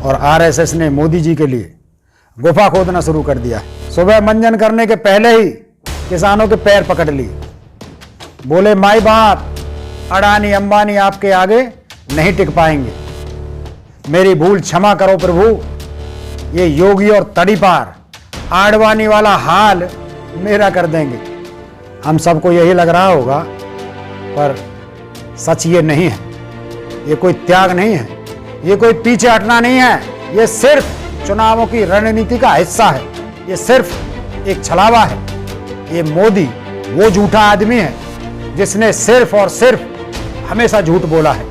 और आरएसएस ने मोदी जी के लिए गुफा खोदना शुरू कर दिया। सुबह मंजन करने के पहले ही किसानों के पैर पकड़ लिए। बोले माई बाप अडानी अंबानी आपके आगे नहीं टिक पाएंगे, मेरी भूल क्षमा करो प्रभु। ये योगी और तड़ीपार आडवाणी वाला हाल मेरा कर देंगे। हम सबको यही लग रहा होगा, पर सच ये नहीं है। ये कोई त्याग नहीं है, ये कोई पीछे हटना नहीं है। ये सिर्फ चुनावों की रणनीति का हिस्सा है। ये सिर्फ एक छलावा है। ये मोदी वो झूठा आदमी है जिसने सिर्फ और सिर्फ हमेशा झूठ बोला है।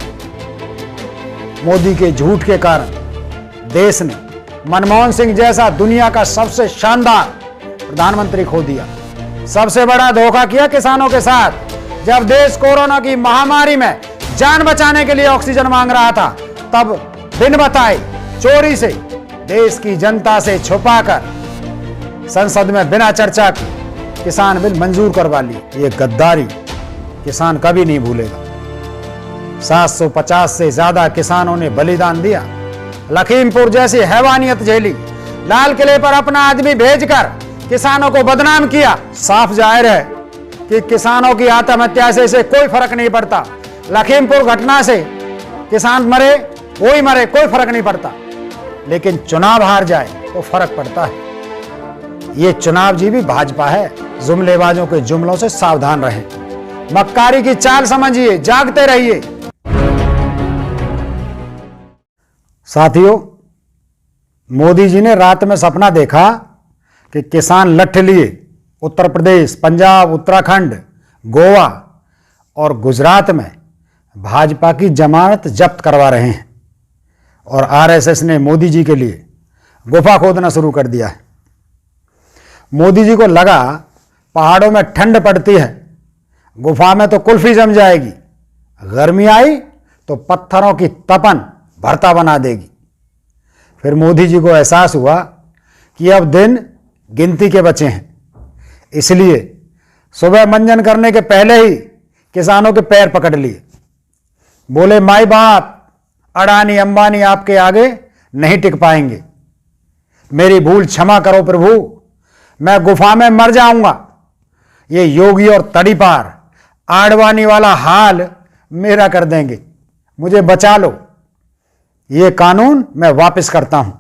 मोदी के झूठ के कारण देश ने मनमोहन सिंह जैसा दुनिया का सबसे शानदार प्रधानमंत्री खो दिया। सबसे बड़ा धोखा किया किसानों के साथ। जब देश कोरोना की महामारी में जान बचाने के लिए ऑक्सीजन मांग रहा था, तब बिन बताए चोरी से देश की जनता से छुपाकर संसद में बिना चर्चा के किसान बिल मंजूर करवा लिए। ये गद्दारी किसान कभी नहीं भूलेगा। 750 से ज्यादा किसानों ने बलिदान दिया, लखीमपुर जैसी हैवानियत झेली, लाल किले पर अपना आदमी भेजकर किसानों को बदनाम किया। साफ जाहिर है कि किसानों की आत्महत्या से इसे कोई फर्क नहीं पड़ता। लखीमपुर घटना से किसान मरे, कोई मरे, कोई फर्क नहीं पड़ता, लेकिन चुनाव हार जाए तो फर्क पड़ता है। ये चुनाव जीवी भाजपा है। जुमलेबाजों के जुमलों से सावधान रहें। मक्कारी की चाल समझिए, जागते रहिए। साथियों, मोदी जी ने रात में सपना देखा कि किसान लठ लिए उत्तर प्रदेश, पंजाब, उत्तराखंड, गोवा और गुजरात में भाजपा की जमानत जब्त करवा रहे हैं और आरएसएस ने मोदी जी के लिए गुफा खोदना शुरू कर दिया है। मोदी जी को लगा पहाड़ों में ठंड पड़ती है, गुफा में तो कुल्फी जम जाएगी, गर्मी आई तो पत्थरों की तपन भरता बना देगी। फिर मोदी जी को एहसास हुआ कि अब दिन गिनती के बचे हैं, इसलिए सुबह मंजन करने के पहले ही किसानों के पैर पकड़ लिए। बोले माई बाप अडानी अंबानी आपके आगे नहीं टिक पाएंगे, मेरी भूल क्षमा करो प्रभु, मैं गुफा में मर जाऊंगा। ये योगी और तड़ीपार आडवाणी वाला हाल मेरा कर देंगे, मुझे बचा लो। ये कानून मैं वापस करता हूं।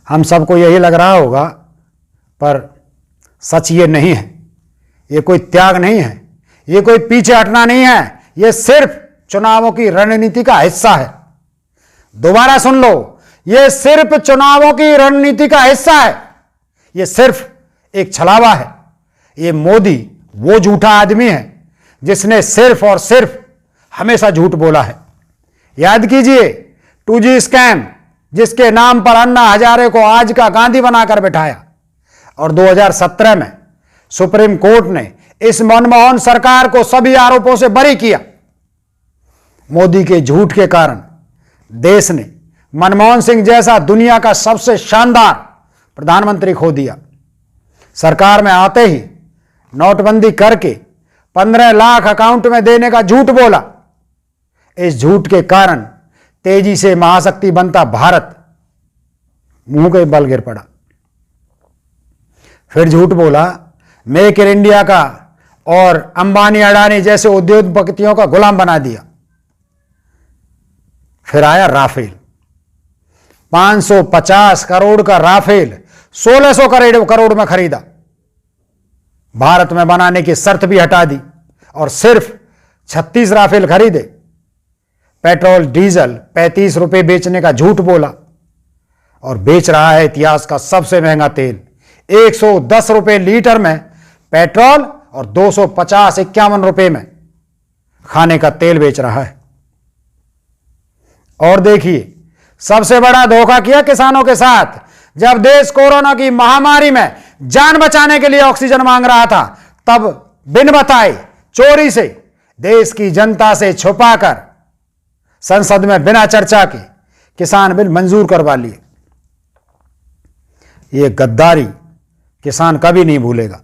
हम सबको यही लग रहा होगा, पर सच ये नहीं है। ये कोई त्याग नहीं है, ये कोई पीछे हटना नहीं है। ये सिर्फ चुनावों की रणनीति का हिस्सा है। दोबारा सुन लो, ये सिर्फ चुनावों की रणनीति का हिस्सा है। ये सिर्फ एक छलावा है। ये मोदी वो झूठा आदमी है जिसने सिर्फ और सिर्फ हमेशा झूठ बोला है। याद कीजिए 2G स्कैम, जिसके नाम पर अन्ना हजारे को आज का गांधी बनाकर बिठाया, और 2017 में सुप्रीम कोर्ट ने इस मनमोहन सरकार को सभी आरोपों से बरी किया। मोदी के झूठ के कारण देश ने मनमोहन सिंह जैसा दुनिया का सबसे शानदार प्रधानमंत्री खो दिया। सरकार में आते ही नोटबंदी करके 15 लाख अकाउंट में देने का झूठ बोला। इस झूठ के कारण तेजी से महाशक्ति बनता भारत मुंह के बल गिर पड़ा। फिर झूठ बोला मेक इन इंडिया का और अंबानी अडानी जैसे उद्योगपतियों का गुलाम बना दिया। फिर आया राफेल, 550 करोड़ का राफेल 1600 करोड़ में खरीदा। भारत में बनाने की शर्त भी हटा दी और सिर्फ 36 राफेल खरीदे। पेट्रोल डीजल 35 रुपए बेचने का झूठ बोला और बेच रहा है इतिहास का सबसे महंगा तेल। 110 रुपए लीटर में पेट्रोल और 251 रुपए में खाने का तेल बेच रहा है। और देखिए, सबसे बड़ा धोखा किया किसानों के साथ। जब देश कोरोना की महामारी में जान बचाने के लिए ऑक्सीजन मांग रहा था, तब बिन बताए चोरी से देश की जनता से छुपाकर संसद में बिना चर्चा के किसान बिल मंजूर करवा लिए। ये गद्दारी किसान कभी नहीं भूलेगा।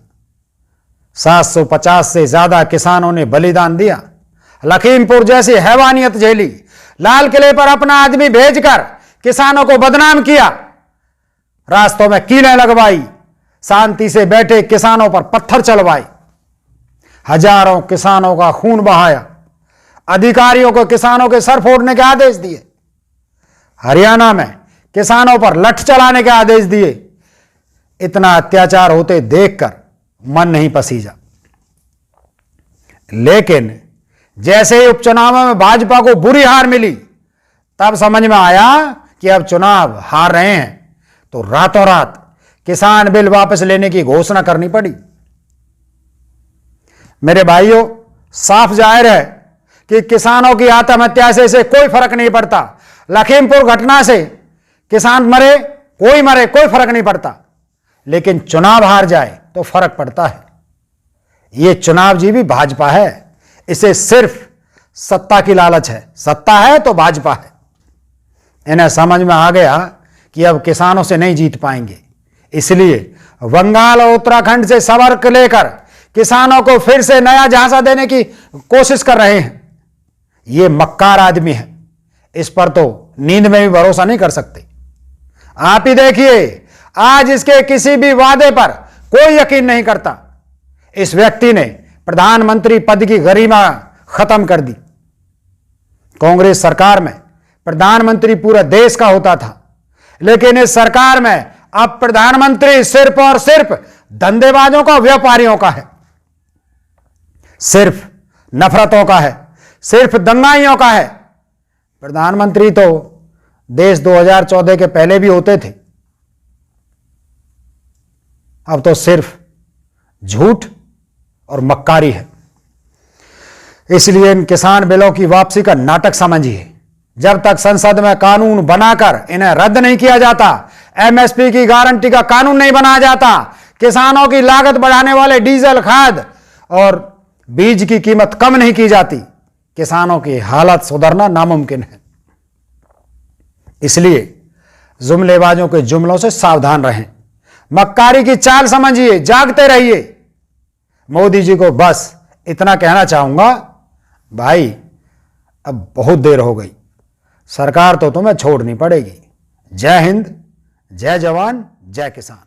750 से ज्यादा किसानों ने बलिदान दिया, लखीमपुर जैसी हैवानियत झेली, लाल किले पर अपना आदमी भेजकर किसानों को बदनाम किया, रास्तों में कीलें लगवाई, शांति से बैठे किसानों पर पत्थर चलवाए, हजारों किसानों का खून बहाया, अधिकारियों को किसानों के सर फोड़ने के आदेश दिए, हरियाणा में किसानों पर लठ चलाने के आदेश दिए। इतना अत्याचार होते देखकर मन नहीं पसीजा। लेकिन जैसे ही उपचुनावों में भाजपा को बुरी हार मिली, तब समझ में आया कि अब चुनाव हार रहे हैं, तो रातों रात किसान बिल वापस लेने की घोषणा करनी पड़ी। मेरे भाइयों, साफ जाहिर है कि किसानों की आत्महत्या से इसे कोई फर्क नहीं पड़ता। लखीमपुर घटना से किसान मरे, कोई फर्क नहीं पड़ता, लेकिन चुनाव हार जाए तो फर्क पड़ता है। यह चुनाव जीवी भाजपा है, इसे सिर्फ सत्ता की लालच है। सत्ता है तो भाजपा है। इन्हें समझ में आ गया कि अब किसानों से नहीं जीत पाएंगे, इसलिए बंगाल और उत्तराखंड से सबक लेकर किसानों को फिर से नया झांसा देने की कोशिश कर रहे हैं। ये मक्कार आदमी है, इस पर तो नींद में भी भरोसा नहीं कर सकते। आप ही देखिए, आज इसके किसी भी वादे पर कोई यकीन नहीं करता। इस व्यक्ति ने प्रधानमंत्री पद की गरिमा खत्म कर दी। कांग्रेस सरकार में प्रधानमंत्री पूरे देश का होता था, लेकिन इस सरकार में अब प्रधानमंत्री सिर्फ और सिर्फ धंधेबाजों का, व्यापारियों का है, सिर्फ नफरतों का है, सिर्फ दंगाइयों का है। प्रधानमंत्री तो देश 2014 के पहले भी होते थे, अब तो सिर्फ झूठ और मक्कारी है। इसलिए इन किसान बिलों की वापसी का नाटक समझिए। जब तक संसद में कानून बनाकर इन्हें रद्द नहीं किया जाता, एमएसपी की गारंटी का कानून नहीं बनाया जाता, किसानों की लागत बढ़ाने वाले डीजल, खाद और बीज की कीमत कम नहीं की जाती, किसानों की हालत सुधरना नामुमकिन है। इसलिए जुमलेबाजों के जुमलों से सावधान रहें, मक्कारी की चाल समझिए, जागते रहिए। मोदी जी को बस इतना कहना चाहूंगा, भाई अब बहुत देर हो गई, सरकार तो तुम्हें छोड़नी पड़ेगी। जय हिंद, जय जवान, जय किसान।